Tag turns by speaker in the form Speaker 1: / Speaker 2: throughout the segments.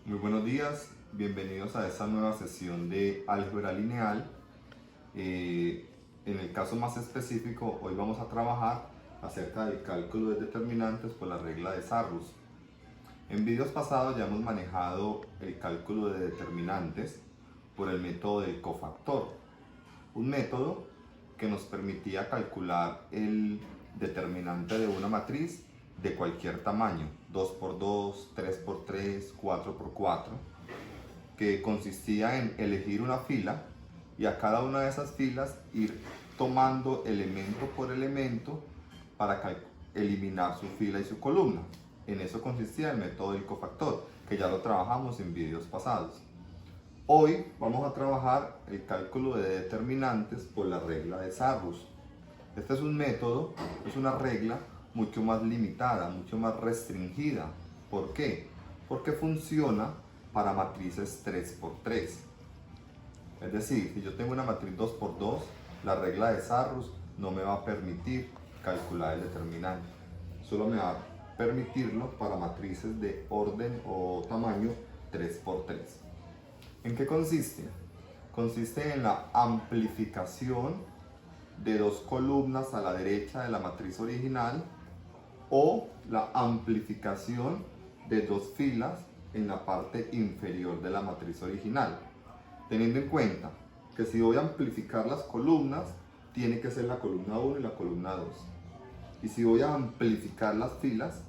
Speaker 1: Muy buenos días, bienvenidos a esta nueva sesión de álgebra lineal. En el caso más específico, hoy vamos a trabajar acerca del cálculo de determinantes por la regla de Sarrus. En vídeos pasados ya hemos manejado el cálculo de determinantes por el método del cofactor, un método que nos permitía calcular el determinante de una matriz de cualquier tamaño, 2×2, 3×3, 4×4, que consistía en elegir una fila y a cada una de esas filas ir tomando elemento por elemento para eliminar su fila y su columna. En eso consistía el método del cofactor, que ya lo trabajamos en vídeos pasados. Hoy vamos a trabajar el cálculo de determinantes por la regla de Sarrus. Este es un método, es una regla mucho más limitada, mucho más restringida. ¿Por qué? Porque funciona para matrices 3×3. Es decir, si yo tengo una matriz 2×2, la regla de Sarrus no me va a permitir calcular el determinante. Solo me va a permitirlo para matrices de orden o tamaño 3×3. ¿En qué consiste? Consiste en la amplificación de dos columnas a la derecha de la matriz original o la amplificación de dos filas en la parte inferior de la matriz original, teniendo en cuenta que si voy a amplificar las columnas, tiene que ser la columna 1 y la columna 2. Y si voy a amplificar las filas,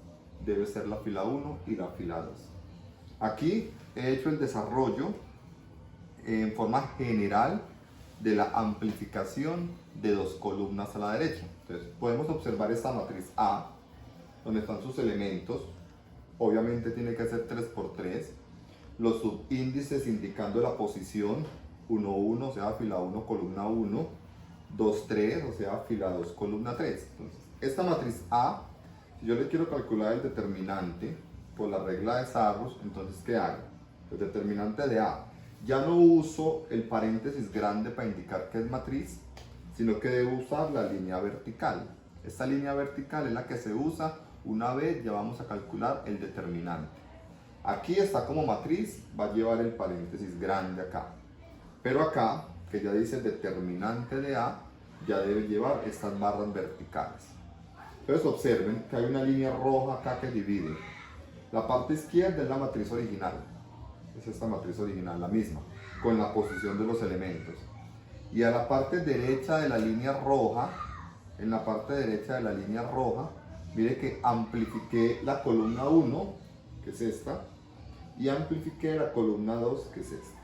Speaker 1: debe ser la fila 1 y la fila 2. Aquí he hecho el desarrollo en forma general de la amplificación de dos columnas a la derecha. Entonces podemos observar esta matriz A, donde están sus elementos. Obviamente tiene que ser 3×3. Los subíndices indicando la posición: 1, 1, o sea, fila 1, columna 1, 2, 3, o sea, fila 2, columna 3. Entonces, esta matriz A, si yo le quiero calcular el determinante por la regla de Sarrus, entonces, ¿qué hago? El determinante de A. Ya no uso el paréntesis grande para indicar que es matriz, sino que debo usar la línea vertical. Esta línea vertical es la que se usa una vez ya vamos a calcular el determinante. Aquí está como matriz, va a llevar el paréntesis grande acá. Pero acá, que ya dice determinante de A, ya debe llevar estas barras verticales. Entonces observen que hay una línea roja acá que divide. La parte izquierda es la matriz original. Es esta matriz original, la misma, con la posición de los elementos. Y a la parte derecha de la línea roja, en la parte derecha de la línea roja, mire que amplifiqué la columna 1, que es esta, y amplifiqué la columna 2, que es esta.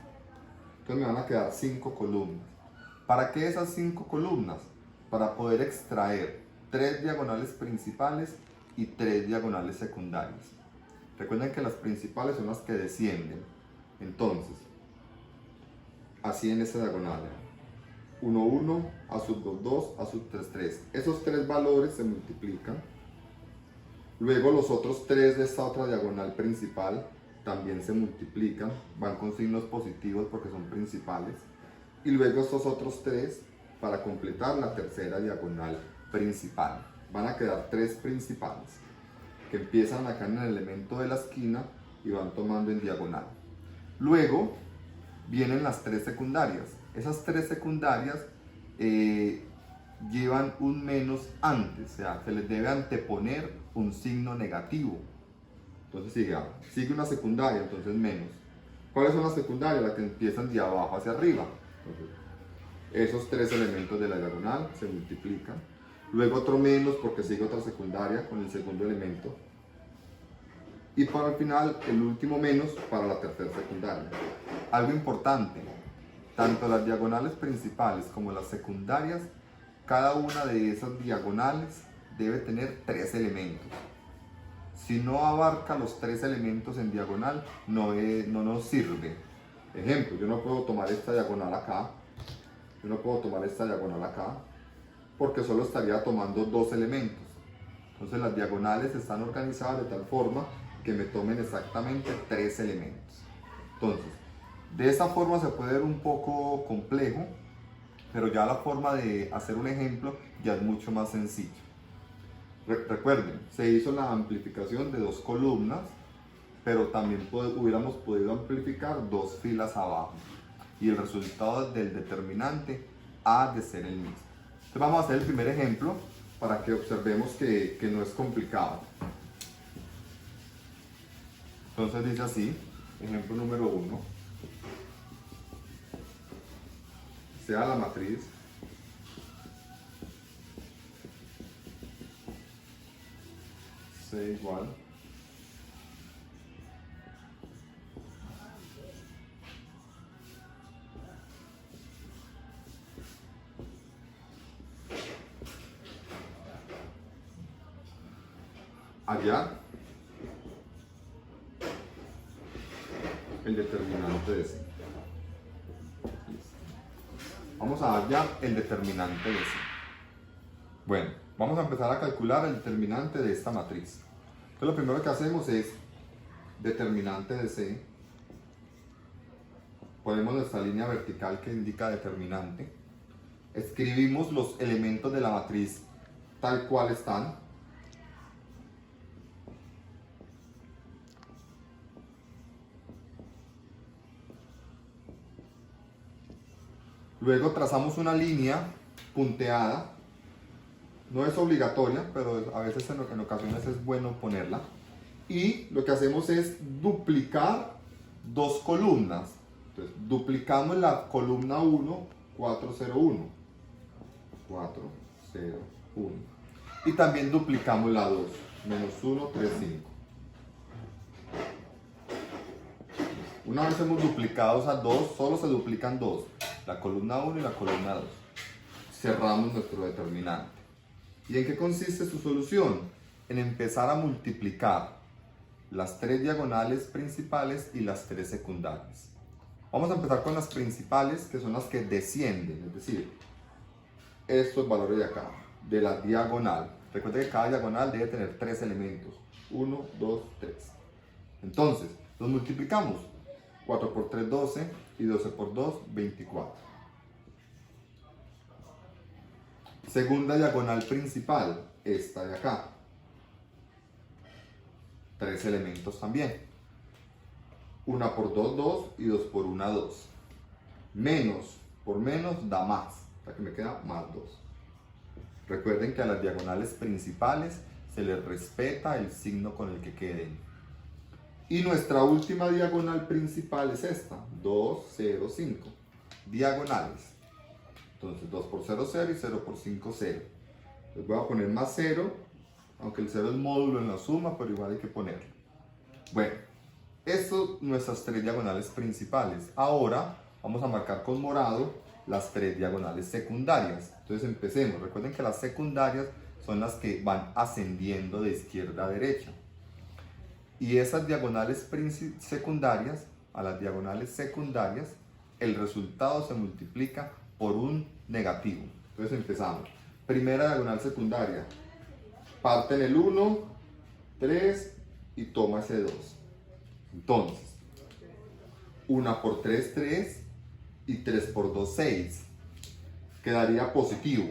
Speaker 1: Entonces me van a quedar 5 columnas. ¿Para qué esas 5 columnas? Para poder extraer 3 diagonales principales y 3 diagonales secundarias. Recuerden que las principales son las que descienden. Entonces, así en esta diagonal: 1, 1, A sub 2, 2, A sub 3, 3. Esos 3 valores se multiplican. Luego los otros 3 de esta otra diagonal principal también se multiplican, van con signos positivos porque son principales. Y luego estos otros 3 para completar la tercera diagonal principal. Van a quedar 3 principales que empiezan acá en el elemento de la esquina y van tomando en diagonal. Luego vienen las 3 secundarias. Esas 3 secundarias llevan un menos antes, o sea, se les debe anteponer un signo negativo. Entonces sigue una secundaria, entonces menos. ¿Cuáles son las secundarias? Las que empiezan de abajo hacia arriba. Entonces, esos 3 elementos de la diagonal se multiplican. Luego otro menos porque sigue otra secundaria con el segundo elemento. Y para el final, el último menos para la tercera secundaria. Algo importante, tanto las diagonales principales como las secundarias, cada una de esas diagonales debe tener 3 elementos. Si no abarca los 3 elementos en diagonal, no nos sirve. Ejemplo, yo no puedo tomar esta diagonal acá, porque solo estaría tomando 2 elementos. Entonces las diagonales están organizadas de tal forma que me tomen exactamente 3 elementos. Entonces, de esta forma se puede ver un poco complejo, pero ya la forma de hacer un ejemplo ya es mucho más sencillo. Recuerden, se hizo la amplificación de 2 columnas pero también hubiéramos podido amplificar dos filas abajo. Y el resultado del determinante ha de ser el mismo. Entonces vamos a hacer el primer ejemplo para que observemos que no es complicado. Entonces dice así, ejemplo número 1. Sea la matriz C igual hallar el determinante de C. Vamos a hallar el determinante de C. Bueno, vamos a empezar a calcular el determinante de esta matriz. Entonces lo primero que hacemos es determinante de C. Ponemos nuestra línea vertical que indica determinante. Escribimos los elementos de la matriz tal cual están. Luego trazamos una línea punteada. No es obligatoria, pero a veces en ocasiones es bueno ponerla. Y lo que hacemos es duplicar dos columnas. Entonces, duplicamos la columna 1, 401. 401. Y también duplicamos la 2, menos 1, 3, 5. Una vez hemos duplicado esas dos, solo se duplican dos, la columna 1 y la columna 2. Cerramos nuestro determinante. ¿Y en qué consiste su solución? En empezar a multiplicar las tres diagonales principales y las tres secundarias. Vamos a empezar con las principales, que son las que descienden, es decir, estos valores de acá, de la diagonal. Recuerden que cada diagonal debe tener tres elementos, 1, 2, 3. Entonces, los multiplicamos. 4 por 3, 12, y 12 por 2, 24. Segunda diagonal principal, esta de acá. Tres elementos también. 1 por 2, 2, y 2 por 1, 2. Menos por menos da más, o sea que me queda más 2. Recuerden que a las diagonales principales se les respeta el signo con el que queden. Y nuestra última diagonal principal es esta, 2, 0, 5. Diagonales. Entonces 2 por 0, 0 y 0 por 5, 0. Les voy a poner más 0, aunque el 0 es módulo en la suma, pero igual hay que ponerlo. Bueno, estas son nuestras tres diagonales principales. Ahora vamos a marcar con morado las tres diagonales secundarias. Entonces empecemos. Recuerden que las secundarias son las que van ascendiendo de izquierda a derecha. Y esas diagonales secundarias, a las diagonales secundarias, el resultado se multiplica por un negativo. Entonces empezamos. Primera diagonal secundaria. Parte en el 1, 3 y toma ese 2. Entonces, 1 por 3, 3 y 3 por 2, 6. Quedaría positivo.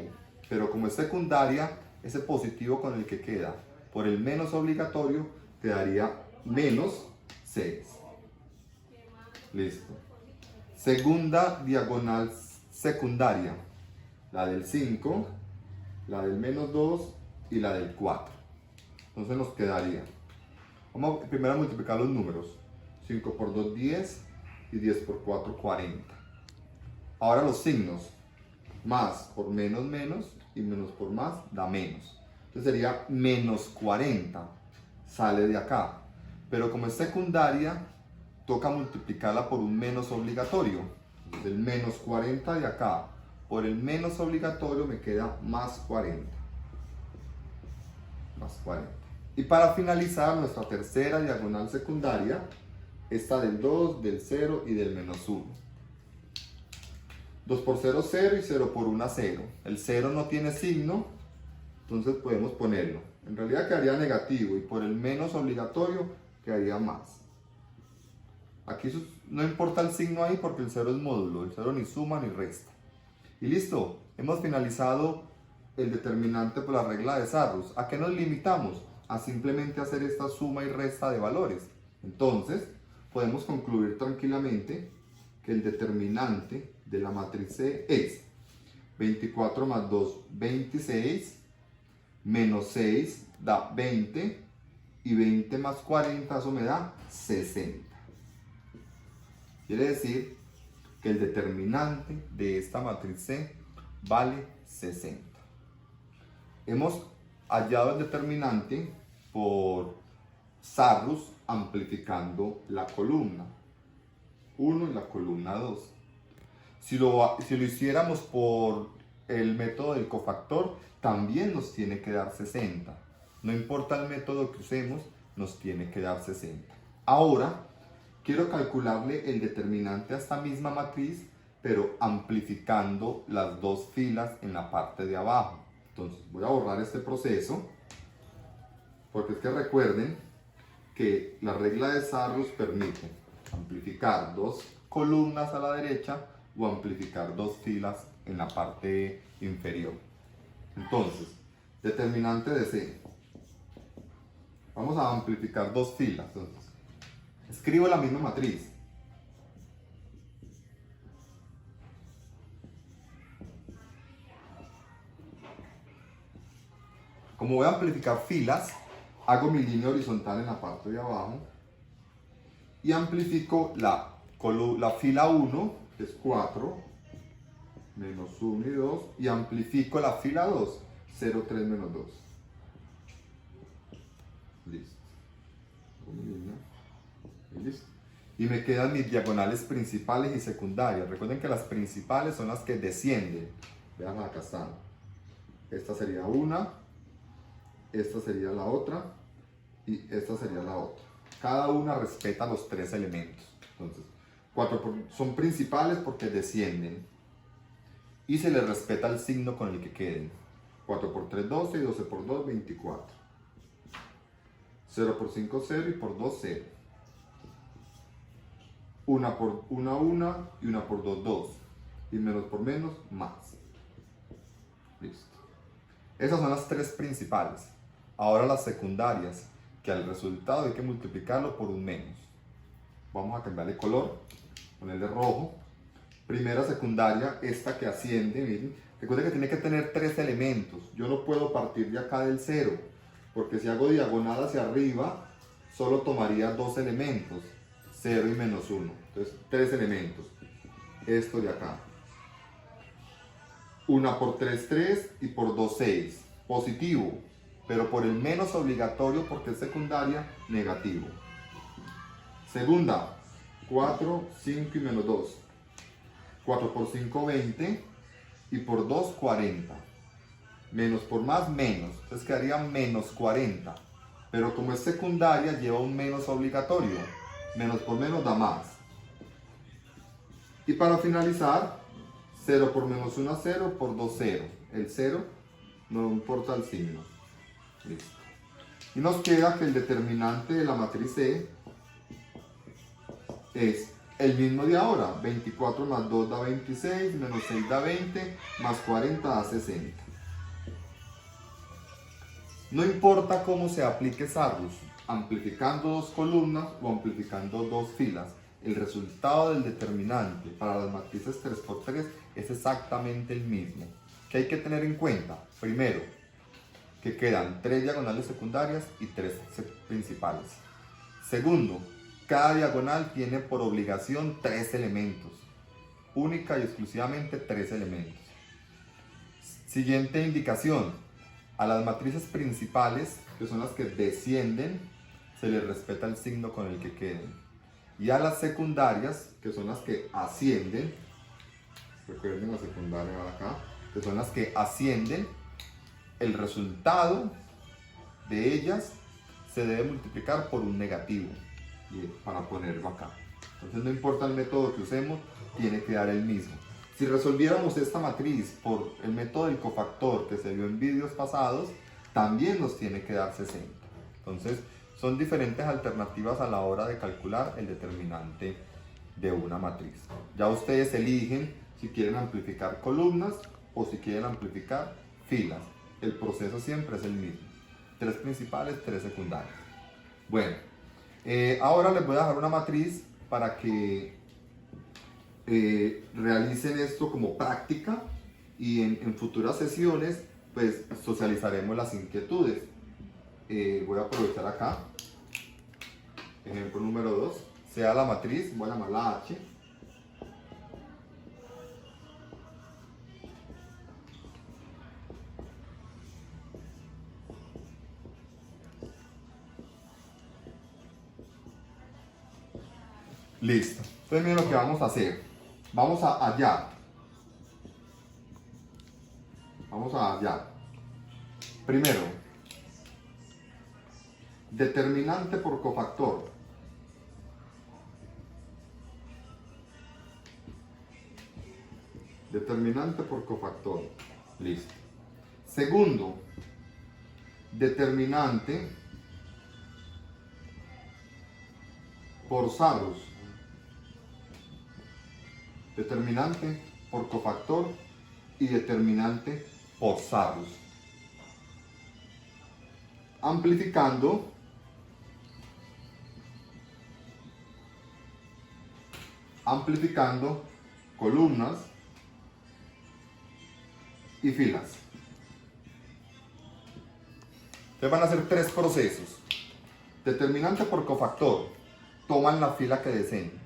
Speaker 1: Pero como es secundaria, ese positivo con el que queda por el menos obligatorio quedaría menos 6. Listo. Segunda diagonal secundaria. La del 5, la del menos 2 y la del 4. Entonces nos quedaría. Vamos primero a multiplicar los números. 5 por 2, 10 y 10 por 4, 40. Ahora los signos. Más por menos, menos y menos por más da menos. Entonces sería menos 40. Sale de acá, pero como es secundaria toca multiplicarla por un menos obligatorio. Entonces el menos 40 de acá por el menos obligatorio me queda más 40. Más 40. Y para finalizar nuestra tercera diagonal secundaria, esta del 2, del 0 y del menos 1. 2 por 0, 0 y 0 por 1, 0. El 0 no tiene signo, entonces podemos ponerlo. En realidad quedaría negativo y por el menos obligatorio quedaría más. Aquí no importa el signo ahí porque el 0 es módulo, el 0 ni suma ni resta. Y listo, hemos finalizado el determinante por la regla de Sarrus. ¿A qué nos limitamos? A simplemente hacer esta suma y resta de valores. Entonces, podemos concluir tranquilamente que el determinante de la matriz C es 24 más 2, 26, menos 6 da 20, y 20 más 40, eso me da 60. Quiere decir que el determinante de esta matriz C vale 60. Hemos hallado el determinante por Sarrus amplificando la columna 1 y la columna 2. Si lo hiciéramos por el método del cofactor, también nos tiene que dar 60. No importa el método que usemos, nos tiene que dar 60. Ahora, quiero calcularle el determinante a esta misma matriz, pero amplificando las dos filas en la parte de abajo. Entonces, voy a borrar este proceso, porque es que recuerden que la regla de Sarrus permite amplificar dos columnas a la derecha o amplificar dos filas en la parte inferior. Entonces, determinante de C. Vamos a amplificar dos filas. Entonces, escribo la misma matriz. Como voy a amplificar filas, hago mi línea horizontal en la parte de abajo y amplifico la fila 1, que es 4, menos 1 y 2, y amplifico la fila 2, 0, 3, menos 2. Listo. Y listo. Y me quedan mis diagonales principales y secundarias. Recuerden que las principales son las que descienden. Vean, acá están. Esta sería una, esta sería la otra y esta sería la otra. Cada una respeta los tres elementos. Entonces, son principales porque descienden y se les respeta el signo con el que queden. 4 por 3, 12, y 12 por 2, 24. 0 por 5, 0, y por 2, 0. 1 por 1, 1, y 1 por 2, 2. Y menos por menos, más. Listo. Esas son las tres principales. Ahora las secundarias, que al resultado hay que multiplicarlo por un menos. Vamos a cambiarle color, ponerle rojo. Primera secundaria, esta que asciende, miren. Recuerden que tiene que tener tres elementos. Yo no puedo partir de acá del 0, porque si hago diagonal hacia arriba, solo tomaría dos elementos, 0 y menos 1. Entonces, tres elementos. Esto de acá. 1 por 3, 3, y por 2, 6. Positivo, pero por el menos obligatorio, porque es secundaria, negativo. Segunda, 4, 5 y menos 2. 4 por 5, 20, y por 2, 40. Menos por más, menos. Entonces quedaría menos 40. Pero como es secundaria, lleva un menos obligatorio. Menos por menos da más. Y para finalizar, 0 por menos 1, 0, por 2, 0. El 0 no importa el signo. Listo. Y nos queda que el determinante de la matriz C es el mismo de ahora. 24 más 2 da 26, menos 6 da 20, más 40 da 60. No importa cómo se aplique Sarrus, amplificando dos columnas o amplificando dos filas, el resultado del determinante para las matrices 3×3 es exactamente el mismo. ¿Qué hay que tener en cuenta? Primero, que quedan 3 diagonales secundarias y 3 principales. Segundo, cada diagonal tiene por obligación 3 elementos. Única y exclusivamente 3 elementos. Siguiente indicación. A las matrices principales, que son las que descienden, se les respeta el signo con el que queden. Y a las secundarias, que son las que ascienden, recuerden la secundaria de acá, que son las que ascienden, el resultado de ellas se debe multiplicar por un negativo para ponerlo acá. Entonces no importa el método que usemos, tiene que dar el mismo. Si resolviéramos esta matriz por el método del cofactor que se vio en vídeos pasados, también nos tiene que dar 60. Entonces son diferentes alternativas a la hora de calcular el determinante de una matriz. Ya ustedes eligen si quieren amplificar columnas o si quieren amplificar filas. El proceso siempre es el mismo. 3 principales, 3 secundarias. Bueno, Ahora les voy a dejar una matriz para que realicen esto como práctica y en futuras sesiones pues socializaremos las inquietudes. Voy a aprovechar acá, ejemplo número 2, sea la matriz, voy a llamarla H. Listo. Entonces miren lo que vamos a hacer. Vamos a hallar. Vamos a hallar. Primero, determinante por cofactor. Determinante por cofactor. Listo. Segundo, determinante por Sarrus. Determinante por cofactor y determinante por Sarrus. Amplificando columnas y filas. Entonces van a ser 3 procesos. Determinante por cofactor, toman la fila que deseen.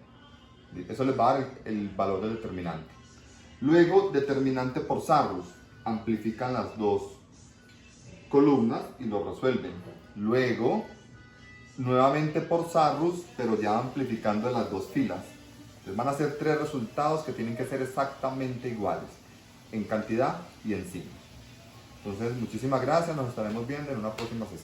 Speaker 1: Eso les va a dar el valor del determinante. Luego, determinante por Sarrus, amplifican las 2 columnas y lo resuelven. Luego, nuevamente por Sarrus, pero ya amplificando las 2 filas. Entonces van a ser 3 resultados que tienen que ser exactamente iguales en cantidad y en signo. Entonces, muchísimas gracias, nos estaremos viendo en una próxima sesión.